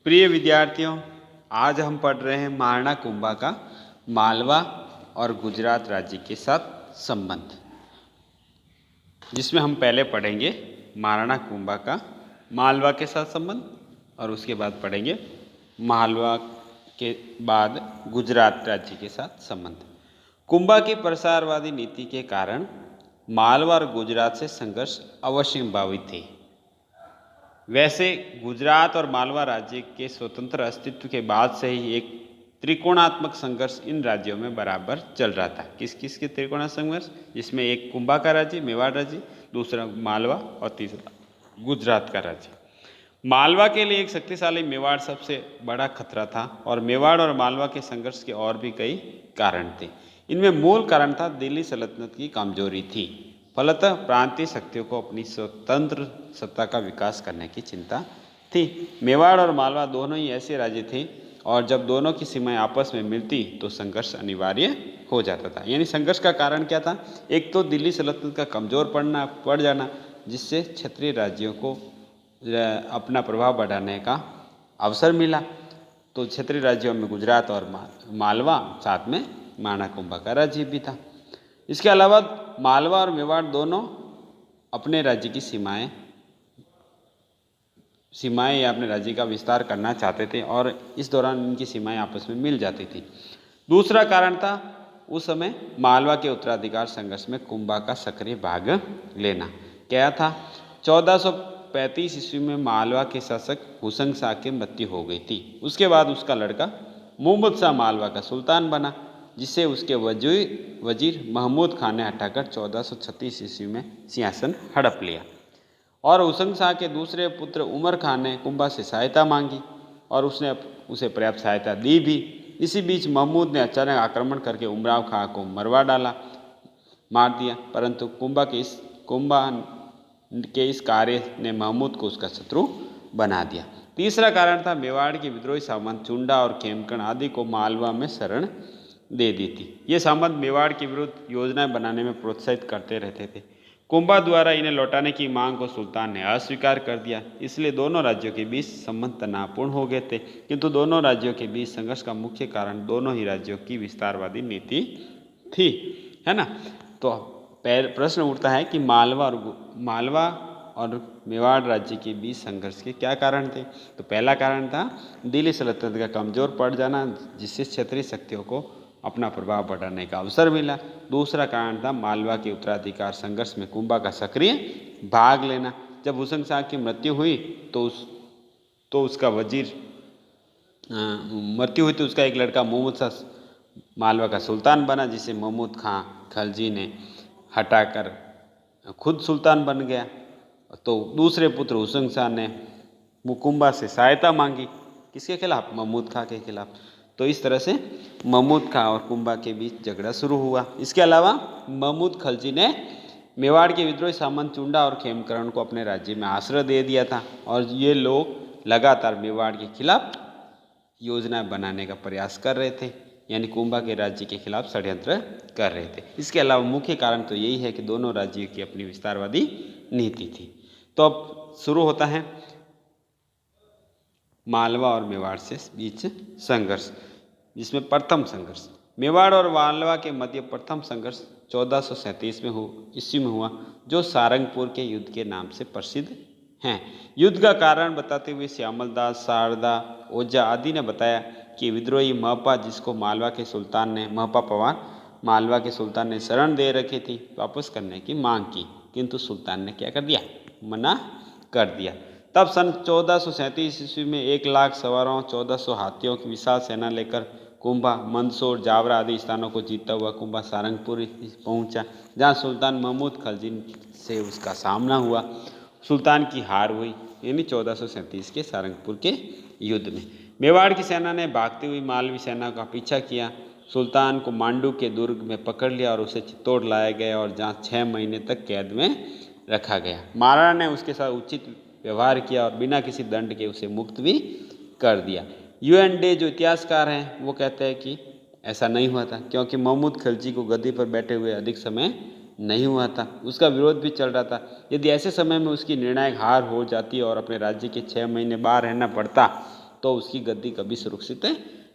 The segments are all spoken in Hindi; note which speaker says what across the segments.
Speaker 1: प्रिय विद्यार्थियों, आज हम पढ़ रहे हैं महाराणा कुंभा का मालवा और गुजरात राज्य के साथ संबंध, जिसमें हम पहले पढ़ेंगे महाराणा कुंभा का मालवा के साथ संबंध और उसके बाद पढ़ेंगे मालवा के बाद गुजरात राज्य के साथ संबंध। कुंभा की प्रसारवादी नीति के कारण मालवा और गुजरात से संघर्ष अवश्य संभावित थे। वैसे गुजरात और मालवा राज्य के स्वतंत्र अस्तित्व के बाद से ही एक त्रिकोणात्मक संघर्ष इन राज्यों में बराबर चल रहा था। किस किस के त्रिकोणात्मक संघर्ष, जिसमें एक कुंभा का राज्य मेवाड़ राज्य, दूसरा मालवा और तीसरा गुजरात का राज्य। मालवा के लिए एक शक्तिशाली मेवाड़ सबसे बड़ा खतरा था और मेवाड़ और मालवा के संघर्ष के और भी कई कारण थे। इनमें मूल कारण था दिल्ली सल्तनत की कमजोरी थी। फलतः प्रांतीय शक्तियों को अपनी स्वतंत्र सत्ता का विकास करने की चिंता थी। मेवाड़ और मालवा दोनों ही ऐसे राज्य थे और जब दोनों की सीमाएं आपस में मिलती तो संघर्ष अनिवार्य हो जाता था। यानी संघर्ष का कारण क्या था? एक तो दिल्ली सल्तनत का कमजोर पड़ जाना, जिससे क्षेत्रीय राज्यों को अपना प्रभाव बढ़ाने का अवसर मिला। तो क्षेत्रीय राज्यों में गुजरात और मालवा, साथ में महाराणा कुंभा का राज्य भी था। इसके अलावा मालवा और मेवाड़ दोनों अपने राज्य की सीमाएं या अपने राज्य का विस्तार करना चाहते थे और इस दौरान इनकी सीमाएं आपस में मिल जाती थी। दूसरा कारण था उस समय मालवा के उत्तराधिकार संघर्ष में कुंभा का सक्रिय भाग लेना। क्या था? 1435 ईस्वी में मालवा के शासक हुसैन शाह की मृत्यु हो गई थी। उसके बाद उसका लड़का मुहम्मद शाह मालवा का सुल्तान बना, जिसे उसके वजीर महमूद खान ने हटाकर 1436 ईस्वी में सिंहासन हड़प लिया। और हुसैन शाह के दूसरे पुत्र उमर खान ने कुंभा से सहायता मांगी और उसने उसे पर्याप्त सहायता दी भी। इसी बीच महमूद ने अचानक आक्रमण करके उमराव खां को मार दिया, परंतु कुंभा के इस कार्य ने महमूद को उसका शत्रु बना दिया। तीसरा कारण था मेवाड़ के विद्रोही सामंत चुंडा और खेमकर्ण आदि को मालवा में शरण दे दी थी। ये सामंत मेवाड़ के विरुद्ध योजनाएं बनाने में प्रोत्साहित करते रहते थे। कुंभा द्वारा इन्हें लौटाने की मांग को सुल्तान ने अस्वीकार कर दिया, इसलिए दोनों राज्यों के बीच संबंध तनावपूर्ण हो गए थे। किंतु दोनों राज्यों के बीच संघर्ष का मुख्य कारण दोनों ही राज्यों की विस्तारवादी नीति थी, है ना। तो प्रश्न उठता है कि मालवा और मेवाड़ राज्य के बीच संघर्ष के क्या कारण थे? तो पहला कारण था दिल्ली सल्तनत का कमजोर पड़ जाना, जिससे क्षेत्रीय शक्तियों को अपना प्रभाव बढ़ाने का अवसर मिला। दूसरा कारण था मालवा के उत्तराधिकार संघर्ष में कुंभा का सक्रिय भाग लेना। जब हुसैन शाह की मृत्यु हुई तो उसका एक लड़का मुहम्मद शाह मालवा का सुल्तान बना, जिसे महमूद खां खलजी ने हटाकर खुद सुल्तान बन गया। तो दूसरे पुत्र हुसैन शाह ने कुंभा से सहायता मांगी, किसके खिलाफ? महमूद खां के खिलाफ। तो इस तरह से महमूद खां और कुंभा के बीच झगड़ा शुरू हुआ। इसके अलावा महमूद खलजी ने मेवाड़ के विद्रोही सामंत चुंडा और खेमकर्ण को अपने राज्य में आश्रय दे दिया था और ये लोग लगातार मेवाड़ के खिलाफ योजनाएं बनाने का प्रयास कर रहे थे, यानी कुंभा के राज्य के खिलाफ षड्यंत्र कर रहे थे। इसके अलावा मुख्य कारण तो यही है कि दोनों राज्यों की अपनी विस्तारवादी नीति थी। तो अब शुरू होता है मालवा और मेवाड़ से बीच संघर्ष, जिसमें प्रथम संघर्ष मेवाड़ और मालवा के मध्य प्रथम संघर्ष 1437 ईस्वी में हुआ, जो सारंगपुर के युद्ध के नाम से प्रसिद्ध हैं। युद्ध का कारण बताते हुए श्यामलदास, शारदा, ओझा आदि ने बताया कि विद्रोही महपा, जिसको मालवा के सुल्तान ने मालवा के सुल्तान ने शरण दे रखी थी, वापस करने की मांग की, किंतु सुल्तान ने क्या कर दिया? मना कर दिया। तब सन 1437 ईस्वी में 1 लाख सवारों 1400 हाथियों की विशाल सेना लेकर कुंभा, मंदसौर, जावरा आदि स्थानों को जीतता हुआ कुंभा सारंगपुर पहुंचा, जहां सुल्तान महमूद खलजी से उसका सामना हुआ। सुल्तान की हार हुई, यानी 1437 के सारंगपुर के युद्ध में। मेवाड़ की सेना ने भागती हुई मालवी सेना का पीछा किया। सुल्तान को मांडू के दुर्ग में पकड़ लिया और उसे चित्तौड़ लाया गया और जहाँ 6 महीने तक कैद में रखा गया। महाराणा ने उसके साथ उचित व्यवहार किया और बिना किसी दंड के उसे मुक्त भी कर दिया। यूएन डे जो इतिहासकार हैं वो कहते हैं कि ऐसा नहीं हुआ था, क्योंकि महमूद खलजी को गद्दी पर बैठे हुए अधिक समय नहीं हुआ था, उसका विरोध भी चल रहा था। यदि ऐसे समय में उसकी निर्णायक हार हो जाती और अपने राज्य के 6 महीने बाहर रहना पड़ता तो उसकी गद्दी कभी सुरक्षित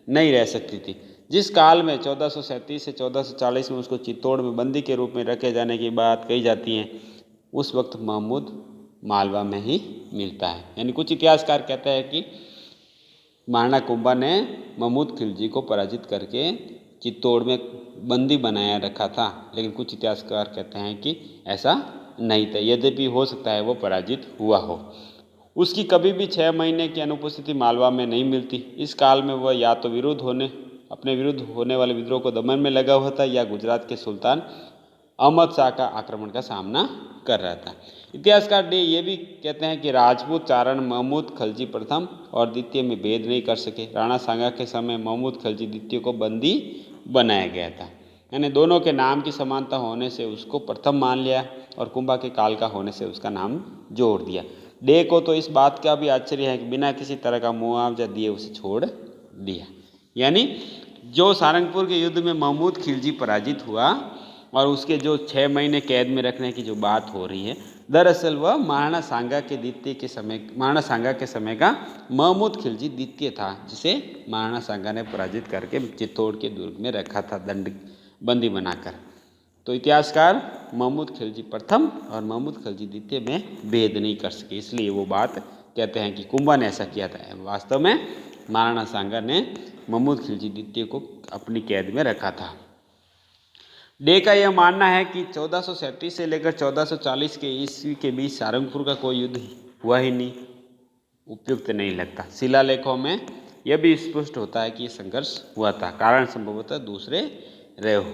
Speaker 1: नहीं रह सकती थी। जिस काल में 1437 से 1440 में उसको चित्तौड़ में बंदी के रूप में रखे जाने की बात कही जाती है, उस वक्त महमूद मालवा में ही मिलता है। यानी कुछ इतिहासकार कहते हैं कि महाराणा कुंभा ने महमूद खिलजी को पराजित करके चित्तौड़ में बंदी बनाया रखा था, लेकिन कुछ इतिहासकार कहते हैं कि ऐसा नहीं था, यद्यपि हो सकता है वो पराजित हुआ हो। उसकी कभी भी 6 महीने की अनुपस्थिति मालवा में नहीं मिलती। इस काल में वह या तो अपने विरुद्ध होने वाले विद्रोह को दमन में लगा हुआ था या गुजरात के सुल्तान अहमद शाह का आक्रमण का सामना कर रहा था। इतिहासकार डे ये भी कहते हैं कि राजपूत चारण महमूद खलजी प्रथम और द्वितीय में भेद नहीं कर सके। राणा सांगा के समय महमूद खलजी द्वितीय को बंदी बनाया गया था, यानी दोनों के नाम की समानता होने से उसको प्रथम मान लिया और कुंभा के काल का होने से उसका नाम जोड़ दिया। डे को तो इस बात का भी आश्चर्य है कि बिना किसी तरह का मुआवजा दिए उसे छोड़ दिया। यानी जो सारंगपुर के युद्ध में महमूद खिलजी पराजित हुआ और उसके जो 6 महीने कैद में रखने की जो बात हो रही है, दरअसल वह महाराणा सांगा के समय का महमूद खिलजी द्वितीय था, जिसे महाराणा सांगा ने पराजित करके चित्तौड़ के दुर्ग में रखा था बंदी बनाकर। तो इतिहासकार महमूद खिलजी प्रथम और महमूद खिलजी द्वितीय में भेद नहीं कर सके, इसलिए वो बात कहते हैं कि कुंभा ने ऐसा किया था। वास्तव में महाराणा सांगा ने महमूद खिलजी द्वितीय को अपनी कैद में रखा था। डे का यह मानना है कि 1437 से लेकर 1440 के ईस्वी के बीच सारंगपुर का कोई युद्ध हुआ ही नहीं, उपयुक्त नहीं लगता। शिलालेखों में यह भी स्पष्ट होता है कि यह संघर्ष हुआ था, कारण संभवतः दूसरे रहे हो।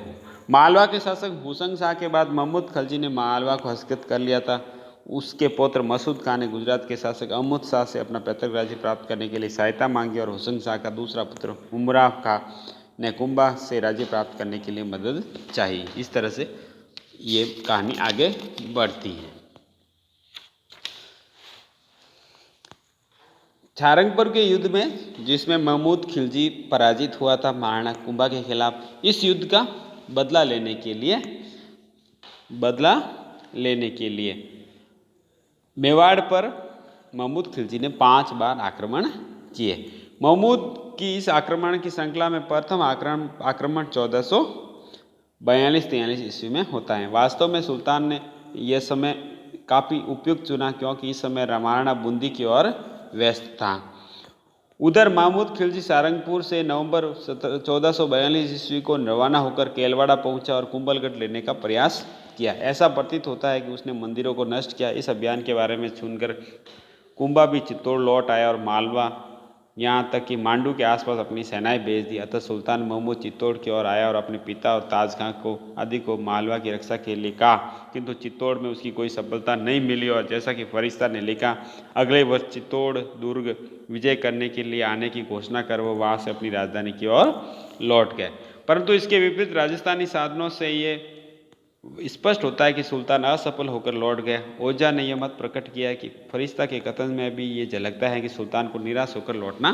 Speaker 1: मालवा के शासक हुसंग शाह के बाद महमूद खलजी ने मालवा को हस्तगत कर लिया था। उसके पुत्र मसूद खान ने गुजरात के शासक अहमद शाह से अपना पैतृक राज्य प्राप्त करने के लिए सहायता मांगी और हुसंग शाह का दूसरा पुत्र उमरा खां ने कुंभा से राज्य प्राप्त करने के लिए मदद चाहिए। इस तरह से ये कहानी आगे बढ़ती है। सारंगपुर के युद्ध में जिसमें महमूद खिलजी पराजित हुआ था महाराणा कुंभा के खिलाफ, इस युद्ध का बदला लेने के लिए मेवाड़ पर महमूद खिलजी ने 5 बार आक्रमण किए। महमूद की इस आक्रमण की श्रृंखला में प्रथम आक्रमण 1442-43 ईस्वी में होता है। वास्तव में सुल्तान ने यह समय काफ़ी उपयुक्त चुना, क्योंकि इस समय महाराणा बूंदी की ओर व्यस्त था। उधर महमूद खिलजी सारंगपुर से नवंबर 1442 ईस्वी को रवाना होकर केलवाड़ा पहुंचा और कुंभलगढ़ लेने का प्रयास किया। ऐसा प्रतीत होता है कि उसने मंदिरों को नष्ट किया। इस अभियान के बारे में सुनकर कुंभा भी चित्तौड़ लौट आया और मालवा यहाँ तक कि मांडू के आसपास अपनी सेनाएं भेज दी। अतः सुल्तान महमूद चित्तौड़ की ओर आया और अपने पिता और ताज खां को मालवा की रक्षा के लिए कहा, किंतु चित्तौड़ में उसकी कोई सफलता नहीं मिली और जैसा कि फरिश्ता ने लिखा, अगले वर्ष चित्तौड़ दुर्ग विजय करने के लिए आने की घोषणा कर वो वहाँ से अपनी राजधानी की ओर लौट गए। परंतु इसके विपरीत राजस्थानी साधनों से ये स्पष्ट होता है कि सुल्तान असफल होकर लौट गया। ओझा ने यह मत प्रकट किया है कि फरिश्ता के कथन में भी ये झलकता है कि सुल्तान को निराश होकर लौटना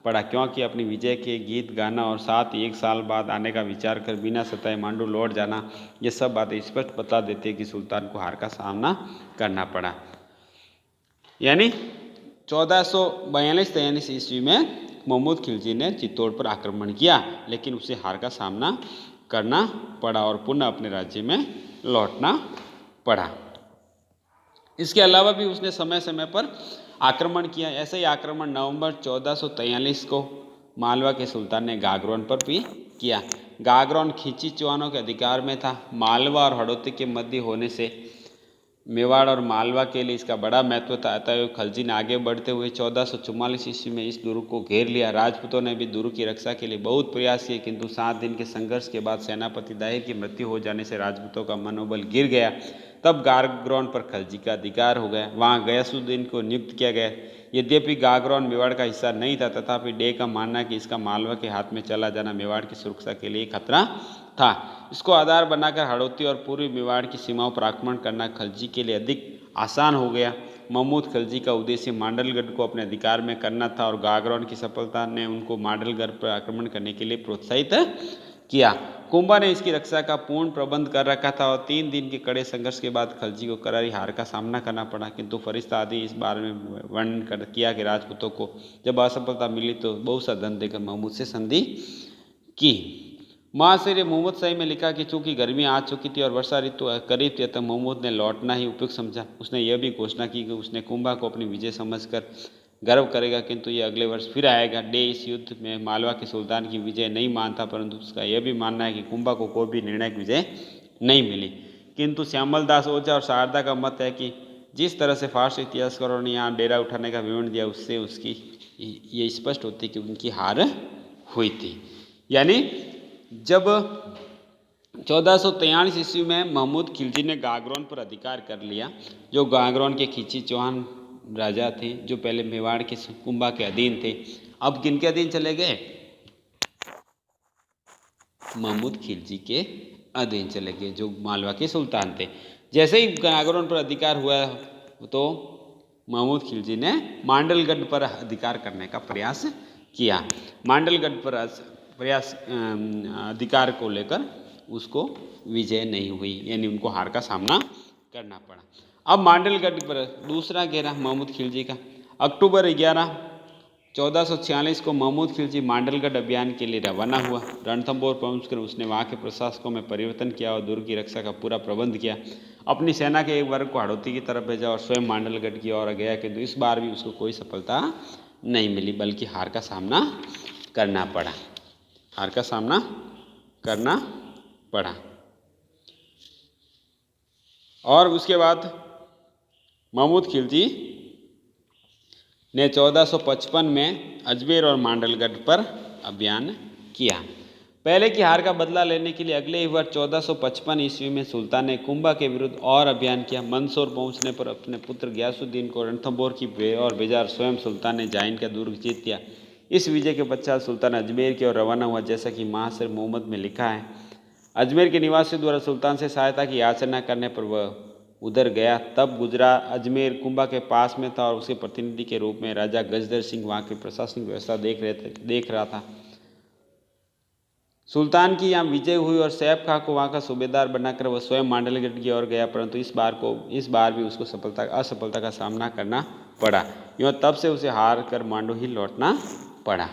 Speaker 1: पड़ा, क्योंकि अपनी विजय के गीत गाना और साथ ही 1 साल बाद आने का विचार कर बिना सताए मांडू लौट जाना, ये सब बातें स्पष्ट बता देती है कि सुल्तान को हार का सामना करना पड़ा। यानी 1442-43 ईस्वी में महमूद खिलजी ने चित्तौड़ पर आक्रमण किया, लेकिन उसे हार का सामना करना पड़ा और पुनः अपने राज्य में लौटना पड़ा। इसके अलावा भी उसने समय समय पर आक्रमण किया। ऐसे ही आक्रमण नवंबर 1443 को मालवा के सुल्तान ने गागरोन पर भी किया। गागरोन खिची चौहानों के अधिकार में था। मालवा और हड़ौती के मध्य होने से मेवाड़ और मालवा के लिए इसका बड़ा महत्व था। अतः खलजी ने आगे बढ़ते हुए 1444 ईस्वी में इस दुर्ग को घेर लिया। राजपूतों ने भी दुर्ग की रक्षा के लिए बहुत प्रयास किए, किंतु 7 दिन के संघर्ष के बाद सेनापति दाहिर की मृत्यु हो जाने से राजपूतों का मनोबल गिर गया। तब गागरोन पर खलजी का अधिकार हो गया। वहाँ गयासुद्दीन को नियुक्त किया गया। यद्यपि गागरोन मेवाड़ का हिस्सा नहीं था, तथापि डे का मानना है कि इसका मालवा के हाथ में चला जाना मेवाड़ की सुरक्षा के लिए खतरा था। इसको आधार बनाकर हड़ौती और पूर्वी मेवाड़ की सीमाओं पर आक्रमण करना खलजी के लिए अधिक आसान हो गया। महमूद खलजी का उद्देश्य मांडलगढ़ को अपने अधिकार में करना था और गागरोन की सफलता ने उनको मांडलगढ़ पर आक्रमण करने के लिए प्रोत्साहित किया। कुंभा ने इसकी रक्षा का पूर्ण प्रबंध कर रखा था और 3 दिन के कड़े संघर्ष के बाद खलजी को करारी हार का सामना करना पड़ा। किंतु फरिश्ता आदि इस बारे में वर्णन किया कि राजपूतों को जब असफलता मिली तो बहुत सा धन देकर महमूद से संधि की। महाशय मोहम्मद शाही में लिखा कि चूंकि गर्मी आ चुकी थी और वर्षा ऋतु करीब थी, तब महमूद ने लौटना ही उपयुक्त समझा। उसने यह भी घोषणा की कि उसने कुंभा को अपनी विजय समझकर गर्व करेगा, किंतु यह अगले वर्ष फिर आएगा। डे इस युद्ध में मालवा के सुल्तान की विजय नहीं मानता, परंतु उसका यह भी मानना है कि कुंभा को कोई भी निर्णायक विजय नहीं मिली। किंतु श्यामल दास ओझा और शारदा का मत है कि जिस तरह से फारसी इतिहासकारों ने यहाँ डेरा उठाने का विवरण दिया, उससे उसकी ये स्पष्ट होती है कि उनकी हार हुई थी। यानी जब 1443 ईस्वी में महमूद खिलजी ने गागरोन पर अधिकार कर लिया, जो गागरोन के खिची चौहान राजा थे, जो पहले मेवाड़ के कुंभा के अधीन थे, अब किनके अधीन चले गए? महमूद खिलजी के अधीन चले गए, जो मालवा के सुल्तान थे। जैसे ही गागरोन पर अधिकार हुआ तो महमूद खिलजी ने मांडलगढ़ पर अधिकार करने का प्रयास किया। मांडलगढ़ पर प्रयास अधिकार को लेकर उसको विजय नहीं हुई, यानी उनको हार का सामना करना पड़ा। अब मांडलगढ़ पर दूसरा घेरा महमूद खिलजी का। अक्टूबर 11, 1446 को महमूद खिलजी मांडलगढ़ अभियान के लिए रवाना हुआ। रणथंभौर पहुंचकर उसने वहाँ के प्रशासकों में परिवर्तन किया और दुर्ग की रक्षा का पूरा प्रबंध किया। अपनी सेना के एक वर्ग को हड़ौती की तरफ भेजा और स्वयं मांडलगढ़ की ओर गया, किंतु इस बार भी उसको कोई सफलता नहीं मिली, बल्कि हार का सामना करना पड़ा। हार का सामना करना पड़ा। और उसके बाद महमूद खिलजी ने 1455 में अजमेर और मांडलगढ़ पर अभियान किया। पहले की हार का बदला लेने के लिए अगले ही वर्ष 1455 ईस्वी में सुल्तान ने कुंभा के विरुद्ध और अभियान किया। मंदसौर पहुंचने पर अपने पुत्र गयासुद्दीन को रणथंभौर की और भेजा। स्वयं सुल्तान ने जाइन का दुर्ग जीत लिया। इस विजय के पश्चात सुल्तान अजमेर की ओर रवाना हुआ, जैसा कि महासर मोहम्मद में लिखा है। अजमेर के निवासियों द्वारा सुल्तान से सहायता की याचना करने पर वह उधर गया। तब गुजरात अजमेर कुंभा के पास में था और उसके प्रतिनिधि के रूप में राजा गजदर सिंह वहाँ की प्रशासनिक व्यवस्था देख रहा था। सुल्तान की यहाँ विजय हुई और सैफ खां को वहाँ का सूबेदार बनाकर वह स्वयं मांडलगढ़ की ओर गया, परंतु इस बार भी उसको असफलता का सामना करना पड़ा। यूँ तब से उसे हार कर मांडू ही लौटना पड़ा।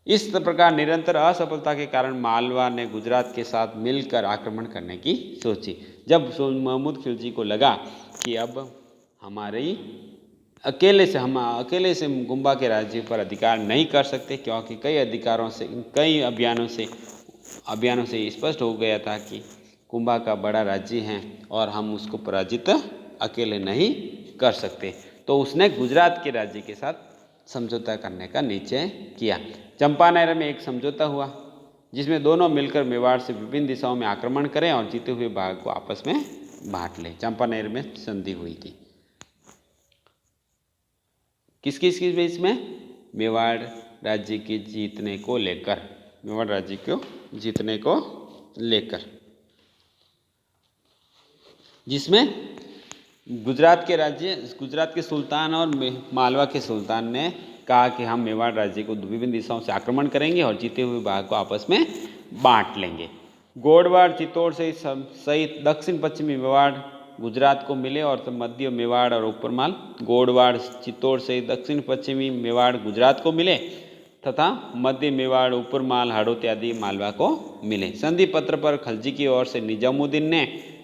Speaker 1: इस प्रकार निरंतर असफलता के कारण मालवा ने गुजरात के साथ मिलकर आक्रमण करने की सोची। जब महमूद खिलजी को लगा कि अब हम अकेले से कुंभा के राज्य पर अधिकार नहीं कर सकते, क्योंकि कई अभियानों से स्पष्ट हो गया था कि कुंभा का बड़ा राज्य है और हम उसको पराजित अकेले नहीं कर सकते। तो उसने गुजरात के राज्य के साथ समझौता करने का निश्चय किया। चंपानेर में एक समझौता हुआ, जिसमें दोनों मिलकर मेवाड़ से विभिन्न दिशाओं में आक्रमण करें और जीते हुए भाग को आपस में बांट लें। चंपानेर में संधि हुई थी। किस बीच में? मेवाड़ राज्य के जीतने को लेकर। मेवाड़ राज्य को जीतने को लेकर, जिसमें गुजरात के सुल्तान और मालवा के सुल्तान ने कहा कि हम मेवाड़ राज्य को विभिन्न दिशाओं से आक्रमण करेंगे और जीते हुए भाग को आपस में बांट लेंगे। गोडवाड़ चित्तौड़ से सहित दक्षिण पश्चिमी मेवाड़ गुजरात को मिले और मध्य मेवाड़ और उपरमाल गोडवाड़ चित्तौड़ से दक्षिण पश्चिमी मेवाड़ गुजरात को मिले तथा मध्य मेवाड़ उपरमाल हाड़ौती आदि मालवा को मिले। संधि पत्र पर खलजी की ओर से निजामुद्दीन ने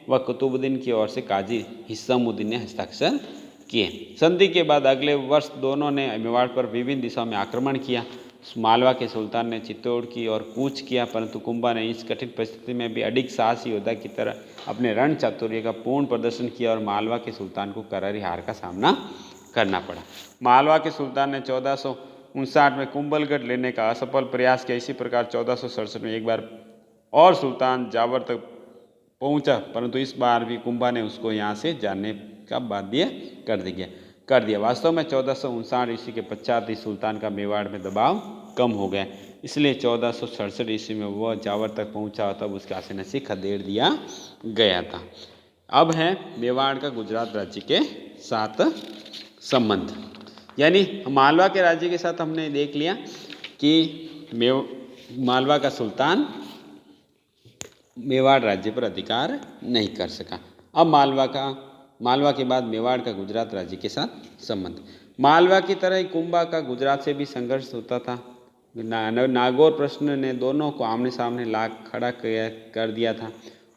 Speaker 1: व कुतुबुद्दीन की ओर से काजी हिस्सामुद्दीन ने हस्ताक्षर किए। संधि के बाद अगले वर्ष दोनों ने मेवाड़ पर विभिन्न दिशाओं में आक्रमण किया। मालवा के सुल्तान ने चित्तौड़ की ओर कूच किया, परंतु कुंभा ने इस कठिन परिस्थिति में भी अडिग साहसी योद्धा की तरह अपने रण चातुर्य का पूर्ण प्रदर्शन किया और मालवा के सुल्तान को करारी हार का सामना करना पड़ा। मालवा के सुल्तान ने 1459 में कुंभलगढ़ लेने का असफल प्रयास किया। इसी प्रकार 1467 में एक बार और सुल्तान जावर तक पहुंचा, परंतु इस बार भी कुंभा ने उसको यहाँ से जाने का बाध्य कर दिया। वास्तव में 1459 ईस्वी के पश्चात ही सुल्तान का मेवाड़ में दबाव कम हो गया, इसलिए 1467 ईस्वी में वह जावर तक पहुंचा और तब उसके आसीना से खदेड़ दिया गया था। अब है मेवाड़ का गुजरात राज्य के साथ संबंध। यानी मालवा के राज्य के साथ हमने देख लिया कि मालवा का सुल्तान मेवाड़ राज्य पर अधिकार नहीं कर सका। अब मालवा के बाद मेवाड़ का गुजरात राज्य के साथ संबंध। मालवा की तरह ही कुंभा का गुजरात से भी संघर्ष होता था। नागौर प्रश्न ने दोनों को आमने सामने ला खड़ा कर दिया था।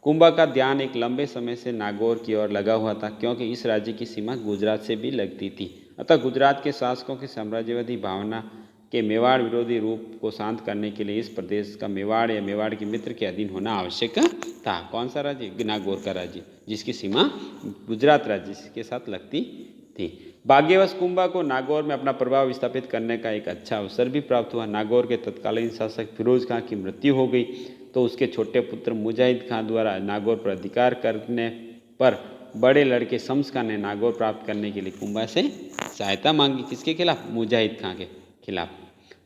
Speaker 1: कुंभा का ध्यान एक लंबे समय से नागौर की ओर लगा हुआ था, क्योंकि इस राज्य की सीमा गुजरात से भी लगती थी। अतः गुजरात के शासकों की साम्राज्यवादी भावना के मेवाड़ विरोधी रूप को शांत करने के लिए इस प्रदेश का मेवाड़ या मेवाड़ के मित्र के अधीन होना आवश्यक था। कौन सा राज्य? नागौर का राज्य, जिसकी सीमा गुजरात राज्य के साथ लगती थी। भाग्यवश कुंभा को नागौर में अपना प्रभाव स्थापित करने का एक अच्छा अवसर भी प्राप्त हुआ। नागौर के तत्कालीन शासक फिरोज खां की मृत्यु हो गई तो उसके छोटे पुत्र मुजाहिद खां द्वारा नागौर पर अधिकार करने पर बड़े लड़के शम्स खां ने नागौर प्राप्त करने के लिए कुंभा से सहायता मांगी। किसके खिलाफ? मुजाहिद खां के खिलाफ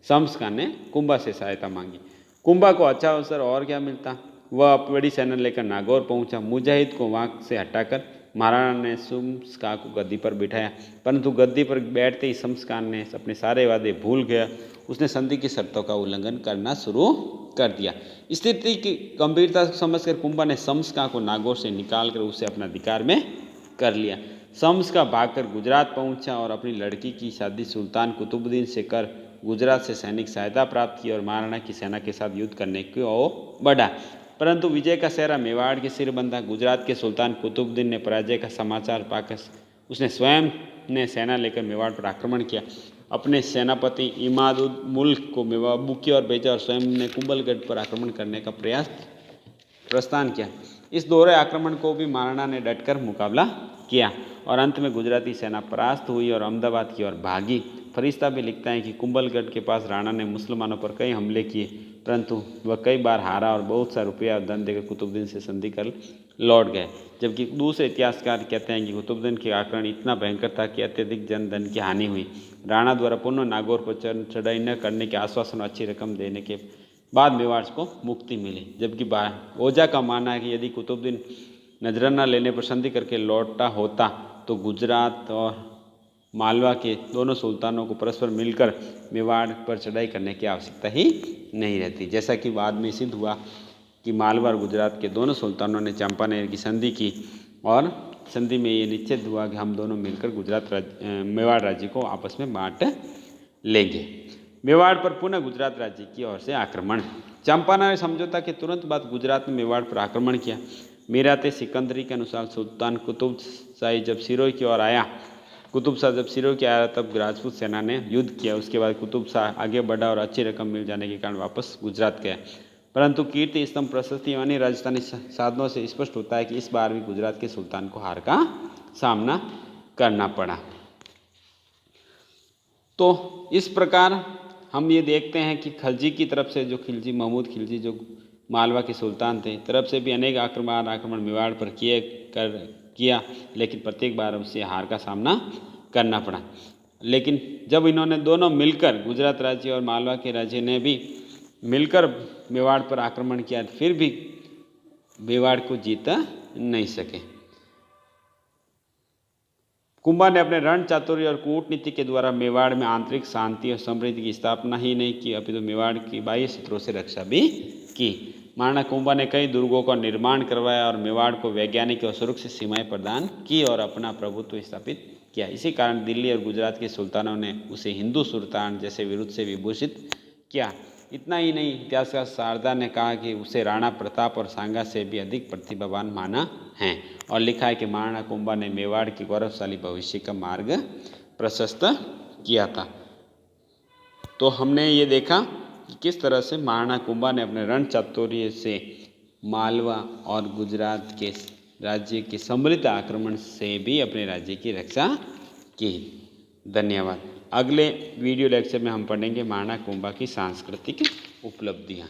Speaker 1: शम्स खां ने कुंभा से सहायता मांगी। कुंभा को अच्छा अवसर और क्या मिलता, वह बड़ी सेना लेकर नागौर पहुंचा। मुजाहिद को वहां से हटाकर महाराणा ने शम्स खां को गद्दी पर बिठाया, परंतु गद्दी पर बैठते ही शम्स खां ने अपने सारे वादे भूल गया। उसने संधि की शर्तों का उल्लंघन करना शुरू कर दिया। स्थिति की गंभीरता समझकर कुंभा ने शम्स खां को नागौर से निकालकर उसे अपने अधिकार में कर लिया। शम्स खां भागकर गुजरात पहुंचा और अपनी लड़की की शादी सुल्तान कुतुबुद्दीन से कर गुजरात से सैनिक सहायता प्राप्त की और महाराणा की सेना के साथ युद्ध करने की ओर बढ़ा। परंतु विजय का सेहरा मेवाड़ के सिर बंधा। गुजरात के सुल्तान कुतुबुद्दीन ने पराजय का समाचार पाकर उसने स्वयं ने सेना लेकर मेवाड़ पर आक्रमण किया। अपने सेनापति इमाद उद मुल्क को मेवाड़ की ओर भेजा और स्वयं ने कुंभलगढ़ पर आक्रमण करने का प्रस्थान किया। इस दोहरे आक्रमण को भी महाराणा ने डटकर मुकाबला किया और अंत में गुजराती सेना परास्त हुई और अहमदाबाद की ओर भागी। फरिश्ता भी लिखता है कि कुंभलगढ़ के पास राणा ने मुसलमानों पर कई हमले किए, परंतु वह कई बार हारा और बहुत सा रुपया और धन देकर कुतुबुद्दीन से संधि कर लौट गए। जबकि दूसरे इतिहासकार कहते हैं कि कुतुबुद्दीन के आक्रमण इतना भयंकर था कि अत्यधिक जन धन की हानि हुई। राणा द्वारा पुनः नागौर पर चढ़ाई न करने के आश्वासन और अच्छी रकम देने के बाद मेवाड़ को मुक्ति मिली। जबकि ओझा का मानना है कि यदि कुतुबुद्दीन नजराना लेने पर संधि करके लौटा होता तो गुजरात और मालवा के दोनों सुल्तानों को परस्पर मिलकर मेवाड़ पर चढ़ाई करने की आवश्यकता ही नहीं रहती। जैसा कि बाद में सिद्ध हुआ कि मालवा और गुजरात के दोनों सुल्तानों ने चंपानेर की संधि की और संधि में ये निश्चित हुआ कि हम दोनों मिलकर मेवाड़ राज्य को आपस में बांट लेंगे। मेवाड़ पर पुनः गुजरात राज्य की ओर से आक्रमण। चंपानेर समझौता के तुरंत बाद गुजरात में मेवाड़ पर आक्रमण किया। मीराते सिकंदरी के अनुसार सुल्तान कुतुब शाह जब सिरोही की ओर आया तब राजपूत सेना ने युद्ध किया। उसके बाद कुतुब शाह आगे बढ़ा और अच्छी रकम मिल जाने के कारण वापस गुजरात गया। परंतु कीर्ति स्तंभ प्रशस्ति यानी राजस्थानी साधनों से स्पष्ट होता है कि इस बार भी गुजरात के सुल्तान को हार का सामना करना पड़ा। तो इस प्रकार हम ये देखते हैं कि खिलजी की तरफ से महमूद खिलजी जो मालवा के सुल्तान थे, तरफ से भी अनेक आक्रमण मेवाड़ पर किया, लेकिन प्रत्येक बार उसे हार का सामना करना पड़ा। लेकिन जब इन्होंने दोनों मिलकर, गुजरात राज्य और मालवा के राज्य ने भी मिलकर मेवाड़ पर आक्रमण किया, फिर भी मेवाड़ को जीता नहीं सके। कुंभा ने अपने रण चातुर्य और कूटनीति के द्वारा मेवाड़ में आंतरिक शांति और समृद्धि की स्थापना ही नहीं की, अपितु मेवाड़ की बाह्य शत्रुओं से रक्षा भी की। महाराणा कुंभा ने कई दुर्गों का निर्माण करवाया और मेवाड़ को वैज्ञानिक और सुरक्षित सीमाएं प्रदान की और अपना प्रभुत्व स्थापित किया। इसी कारण दिल्ली और गुजरात के सुल्तानों ने उसे हिंदू सुल्तान जैसे विरुद्ध से विभूषित किया। इतना ही नहीं, इतिहासकार शारदा ने कहा कि उसे राणा प्रताप और सांगा से भी अधिक प्रतिभावान माना है और लिखा है कि महाराणा कुंभा ने मेवाड़ के गौरवशाली भविष्य का मार्ग प्रशस्त किया था। तो हमने ये देखा कि किस तरह से महाराणा कुंभा ने अपने रण चातुर्य से मालवा और गुजरात के राज्य के समृद्ध आक्रमण से भी अपने राज्य की रक्षा की। धन्यवाद। अगले वीडियो लेक्चर में हम पढ़ेंगे महाराणा कुंभा की सांस्कृतिक उपलब्धियाँ।